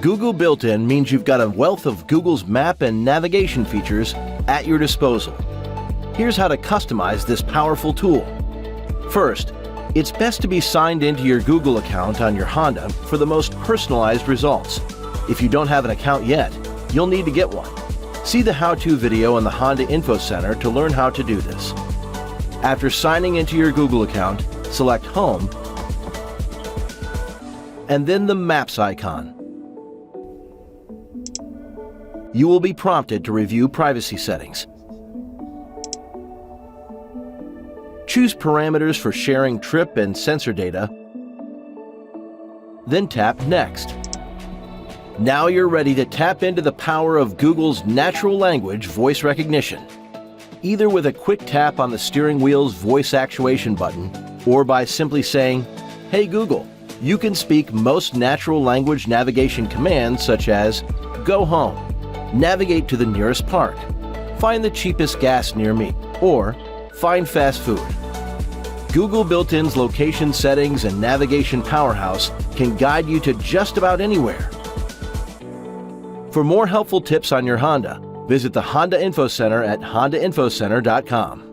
Google Built-in means you've got a wealth of Google's map and navigation features at your disposal. Here's how to customize this powerful tool. First, it's best to be signed into your Google account on your Honda for the most personalized results. If you don't have an account yet, you'll need to get one. See the how-to video on the Honda Info Center to learn how to do this. After signing into your Google account, select Home, and then the Maps icon. You will be prompted to review privacy settings. Choose parameters for sharing trip and sensor data, then tap Next. Now you're ready to tap into the power of Google's natural language voice recognition, either with a quick tap on the steering wheel's voice actuation button or by simply saying, "Hey Google." You can speak most natural language navigation commands such as "Go home," "Navigate to the nearest park," "Find the cheapest gas near me," or "Find fast food." Google Built-in's location settings and navigation powerhouse can guide you to just about anywhere. For more helpful tips on your Honda, visit the Honda Info Center at hondainfocenter.com.